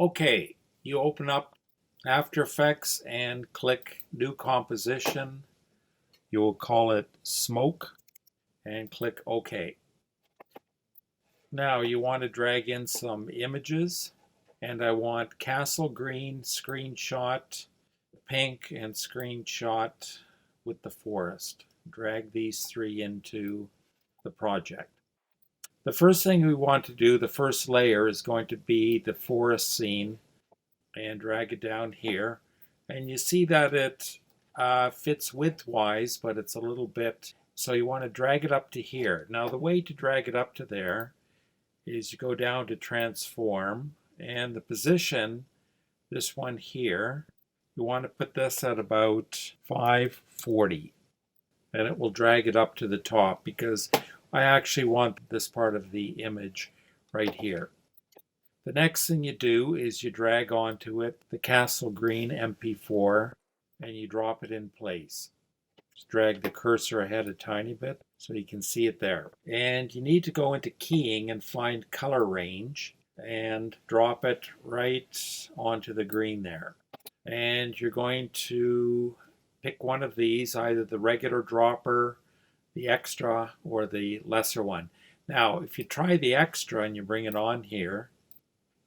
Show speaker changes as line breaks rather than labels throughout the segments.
Okay, you open up After Effects and click New Composition. You will call it Smoke and click OK. Now you want to drag in some images, and I want Castle Green, Screenshot, Pink, and Screenshot with the forest. Drag these three into the project. The first thing we want to do, the first layer, is going to be the forest scene, and drag it down here. And you see that it fits widthwise, but it's a little bit, so you want to drag it up to here. Now the way to drag it up to there is you go down to transform, and the position, this one here, you want to put this at about 540, and it will drag it up to the top because I actually want this part of the image right here. The next thing you do is you drag onto it the Castle Green MP4 and you drop it in place. Just drag the cursor ahead a tiny bit so you can see it there. And you need to go into keying and find color range and drop it right onto the green there. And you're going to pick one of these, either the regular dropper, the extra, or the lesser one. Now, if you try the extra and you bring it on here,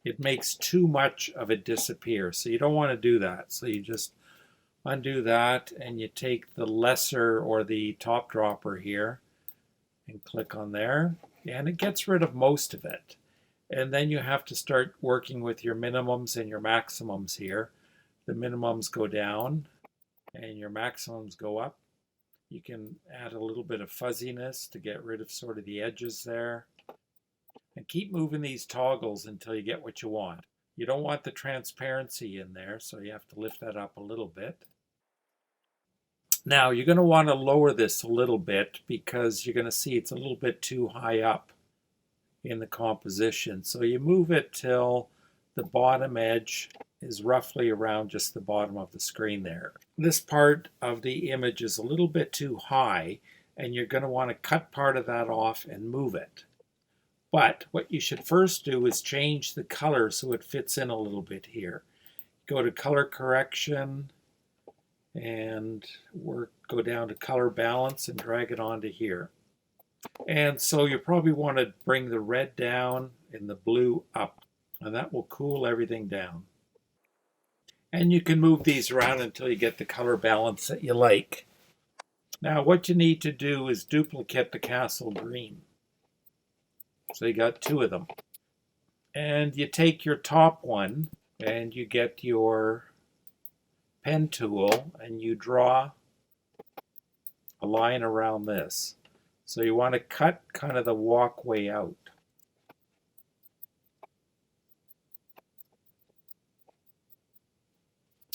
it makes too much of it disappear. So you don't want to do that. So you just undo that and you take the lesser or the top dropper here and click on there, and it gets rid of most of it. And then you have to start working with your minimums and your maximums here. The minimums go down and your maximums go up. You can add a little bit of fuzziness to get rid of sort of the edges there. And keep moving these toggles until you get what you want. You don't want the transparency in there, so you have to lift that up a little bit. Now you're going to want to lower this a little bit because you're going to see it's a little bit too high up in the composition. So you move it till the bottom edge is roughly around just the bottom of the screen there. This part of the image is a little bit too high, and you're going to want to cut part of that off and move it. But what you should first do is change the color so it fits in a little bit here. Go to color correction and go down to color balance and drag it onto here. And so you probably want to bring the red down and the blue up, and that will cool everything down. And you can move these around until you get the color balance that you like. Now what you need to do is duplicate the Castle Green. So you got two of them. And you take your top one and you get your pen tool and you draw a line around this. So you want to cut kind of the walkway out.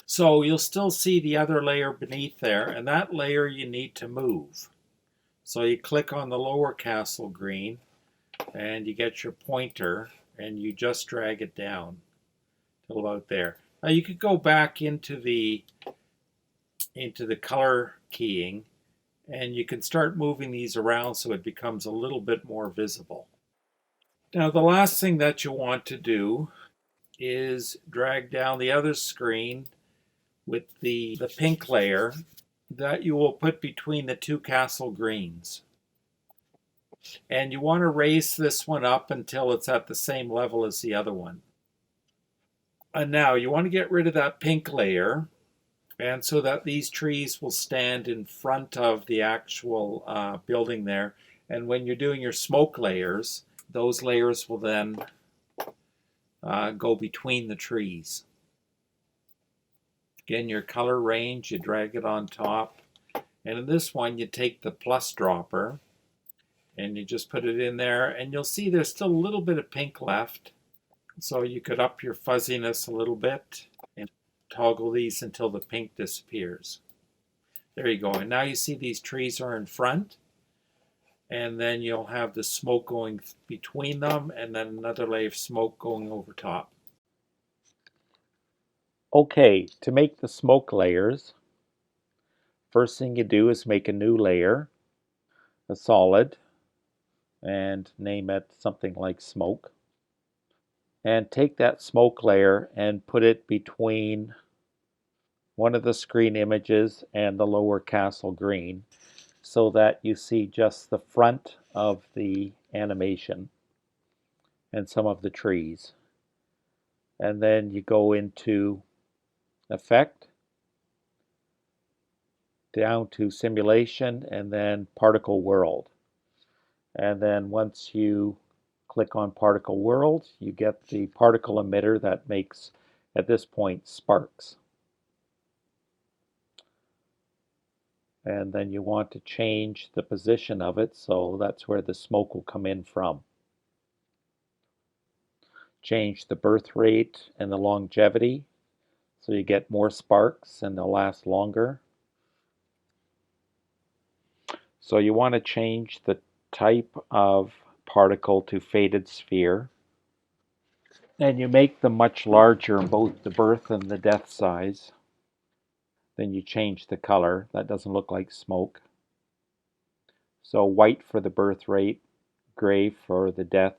So you'll still see the other layer beneath there, and that layer you need to move. So you click on the lower Castle Green and you get your pointer and you just drag it down till about there. Now you could go back into the color keying and you can start moving these around so it becomes a little bit more visible. Now the last thing that you want to do is drag down the other screen with the pink layer that you will put between the two Castle Greens. And you want to raise this one up until it's at the same level as the other one. And now you want to get rid of that pink layer, and so that these trees will stand in front of the actual building there. And when you're doing your smoke layers, those layers will then go between the trees. Again, your color range, you drag it on top. And in this one, you take the plus dropper and you just put it in there, and you'll see there's still a little bit of pink left. So you could up your fuzziness a little bit and toggle these until the pink disappears. There you go. And now you see these trees are in front, and then you'll have the smoke going between them and then another layer of smoke going over top. Okay, to make the smoke layers, first thing you do is make a new layer, a solid, and name it something like smoke. and take that smoke layer and put it between one of the screen images and the lower Castle Green so that you see just the front of the animation and some of the trees. And then you go into Effect, down to Simulation, and then Particle World. And then once you click on Particle World, you get the particle emitter that makes, at this point, sparks. And then you want to change the position of it, so that's where the smoke will come in from. Change the birth rate and the longevity, so you get more sparks and they'll last longer. So you want to change the type of particle to faded sphere. And you make them much larger, both the birth and the death size. Then you change the color. That doesn't look like smoke. So white for the birth rate, gray for the death.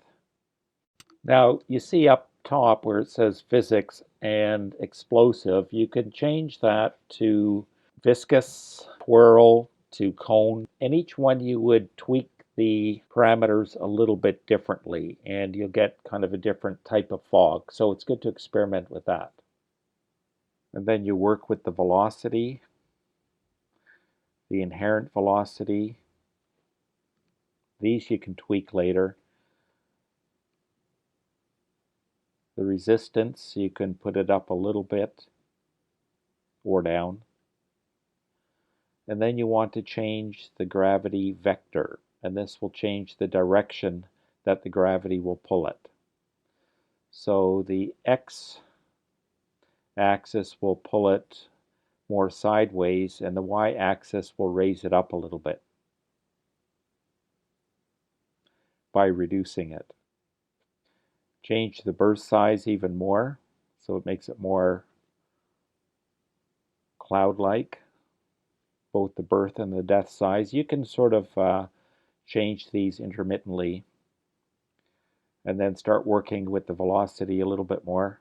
Now you see up top where it says physics and explosive, you can change that to viscous, twirl, to cone, and each one you would tweak the parameters a little bit differently and you'll get kind of a different type of fog. So it's good to experiment with that. And then you work with the velocity, the inherent velocity. These you can tweak later. The resistance, you can put it up a little bit or down. And then you want to change the gravity vector, and this will change the direction that the gravity will pull it. So the x-axis will pull it more sideways, and the y-axis will raise it up a little bit by reducing it. Change the burst size even more, so it makes it more cloud-like, both the birth and the death size. You can sort of change these intermittently and then start working with the velocity a little bit more.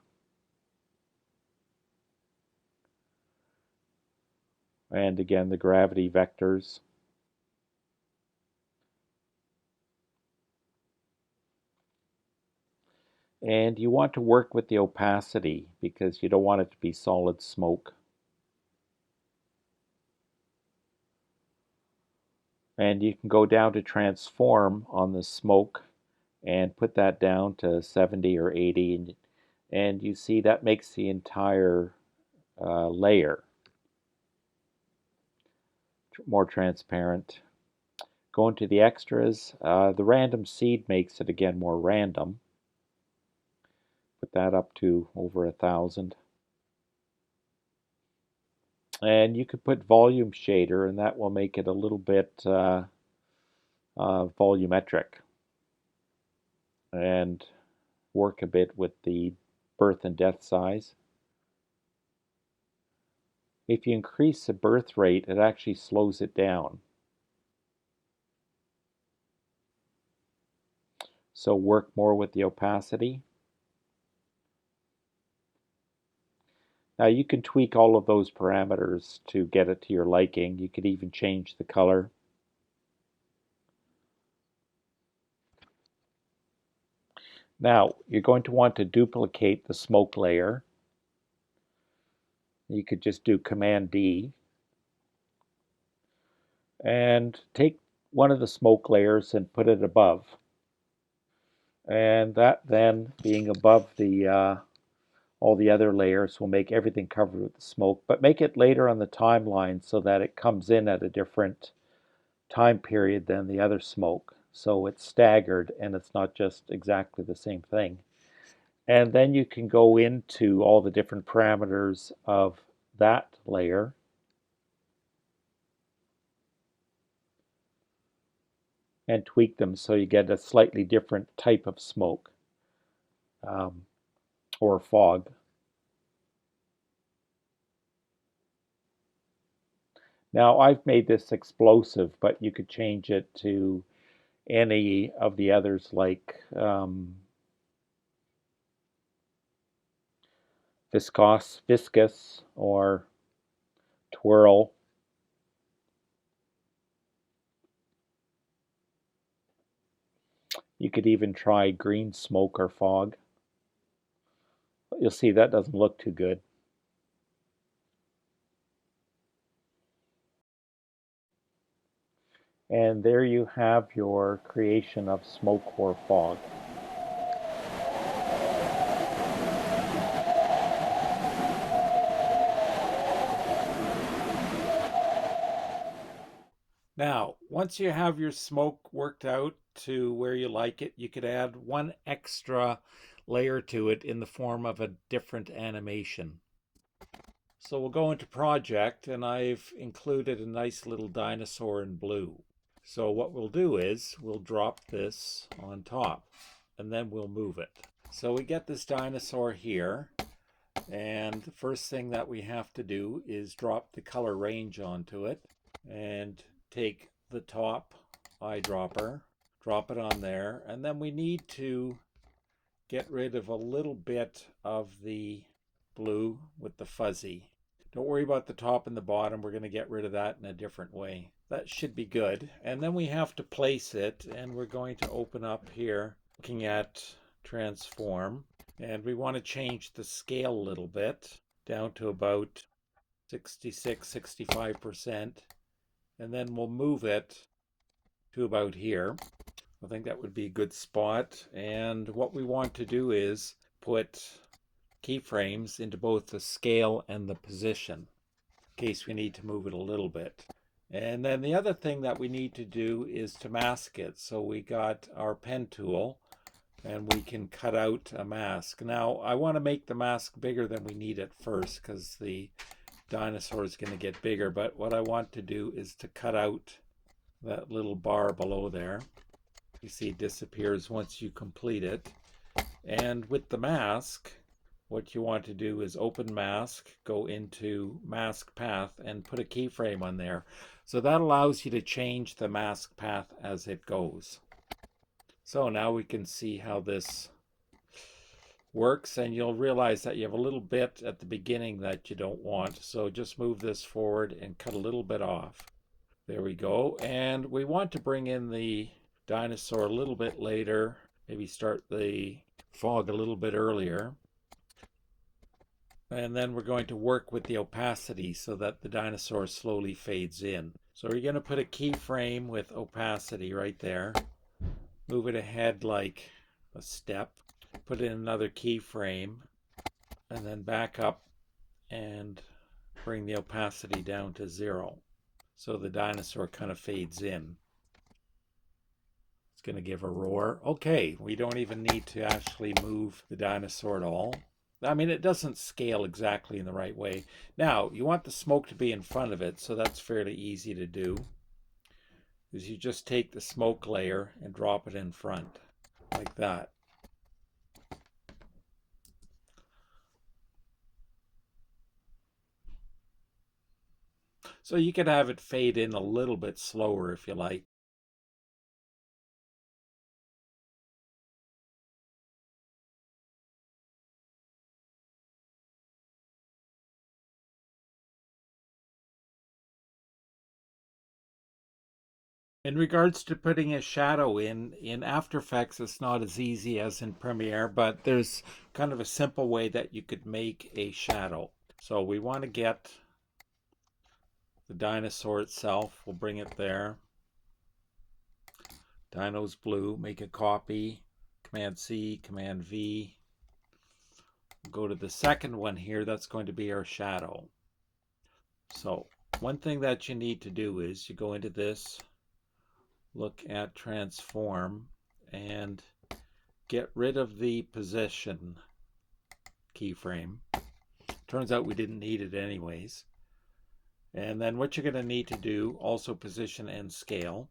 And again, the gravity vectors. And you want to work with the opacity because you don't want it to be solid smoke. And you can go down to transform on the smoke and put that down to 70 or 80, and you see that makes the entire layer more transparent. Go into the extras. The random seed makes it again more random. Put that up to over 1,000. And you could put volume shader, and that will make it a little bit volumetric and work a bit with the birth and death size. If you increase the birth rate, it actually slows it down. So work more with the opacity. Now you can tweak all of those parameters to get it to your liking. You could even change the color. Now you're going to want to duplicate the smoke layer. You could just do Command D and take one of the smoke layers and put it above. And that then, being above the all the other layers, will make everything covered with the smoke, but make it later on the timeline so that it comes in at a different time period than the other smoke. So it's staggered and it's not just exactly the same thing. And then you can go into all the different parameters of that layer and tweak them so you get a slightly different type of smoke or fog. Now I've made this explosive, but you could change it to any of the others like viscous, or twirl. You could even try green smoke or fog. But you'll see that doesn't look too good. And there you have your creation of smoke or fog. Now, once you have your smoke worked out to where you like it, you could add one extra layer to it in the form of a different animation. So we'll go into project, and I've included a nice little dinosaur in blue. So what we'll do is we'll drop this on top, and then we'll move it. So we get this dinosaur here, and the first thing that we have to do is drop the color range onto it, and take the top eyedropper, drop it on there, and then we need to get rid of a little bit of the blue with the fuzzy. Don't worry about the top and the bottom. We're going to get rid of that in a different way. That should be good. And then we have to place it, and we're going to open up here looking at transform, and we want to change the scale a little bit down to about 65%, and then we'll move it to about here. I think that would be a good spot. And what we want to do is put keyframes into both the scale and the position in case we need to move it a little bit. And then the other thing that we need to do is to mask it. So we got our pen tool, and we can cut out a mask. Now I want to make the mask bigger than we need it first, because the dinosaur is going to get bigger. But what I want to do is to cut out that little bar below there. You see it disappears once you complete it. And with the mask, what you want to do is open mask, go into mask path, and put a keyframe on there. So that allows you to change the mask path as it goes. So now we can see how this works, and you'll realize that you have a little bit at the beginning that you don't want. So just move this forward and cut a little bit off. There we go. And we want to bring in the dinosaur a little bit later, maybe start the fog a little bit earlier. And then we're going to work with the opacity so that the dinosaur slowly fades in. So we're going to put a keyframe with opacity right there. Move it ahead like a step. Put in another keyframe, and then back up and bring the opacity down to 0. So the dinosaur kind of fades in. It's going to give a roar. Okay, we don't even need to actually move the dinosaur at all. I mean, it doesn't scale exactly in the right way. Now, you want the smoke to be in front of it, so that's fairly easy to do. Is you just take the smoke layer and drop it in front, like that. So you could have it fade in a little bit slower if you like. In regards to putting a shadow in After Effects, it's not as easy as in Premiere, but there's kind of a simple way that you could make a shadow. So we want to get the dinosaur itself. We'll bring it there. Dino's blue. Make a copy. Command C, Command V. We'll go to the second one here. That's going to be our shadow. So one thing that you need to do is you go into this, look at transform, and get rid of the position keyframe. Turns out we didn't need it anyways. And then what you're going to need to do, also position and scale.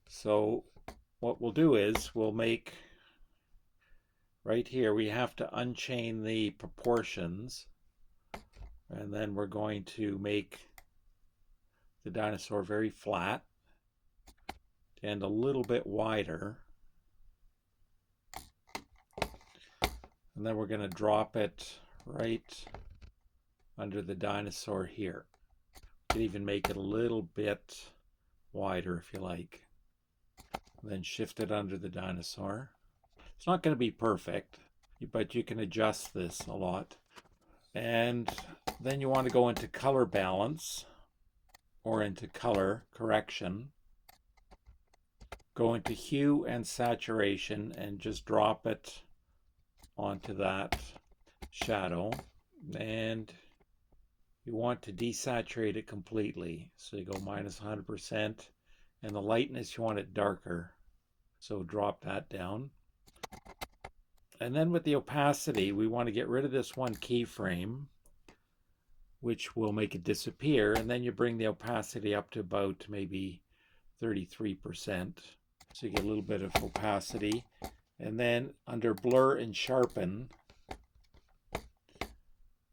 So what we'll do is we'll make, right here, we have to unchain the proportions. And then we're going to make the dinosaur very flat and a little bit wider. And then we're going to drop it right under the dinosaur here. You can even make it a little bit wider if you like. Then shift it under the dinosaur. It's not going to be perfect, but you can adjust this a lot. And then you want to go into color balance or into color correction. Go into hue and saturation and just drop it onto that shadow. And you want to desaturate it completely. So you go minus 100%. And the lightness, you want it darker. So drop that down. And then with the opacity, we want to get rid of this one keyframe, which will make it disappear. And then you bring the opacity up to about maybe 33%. So you get a little bit of opacity. And then under blur and sharpen,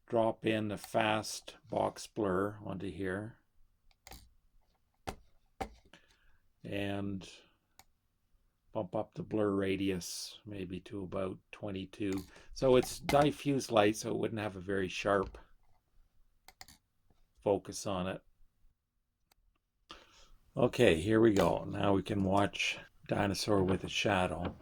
drop in the fast box blur onto here. And bump up the blur radius maybe to about 22. So it's diffuse light, so it wouldn't have a very sharp focus on it. Okay, here we go. Now we can watch dinosaur with a shadow.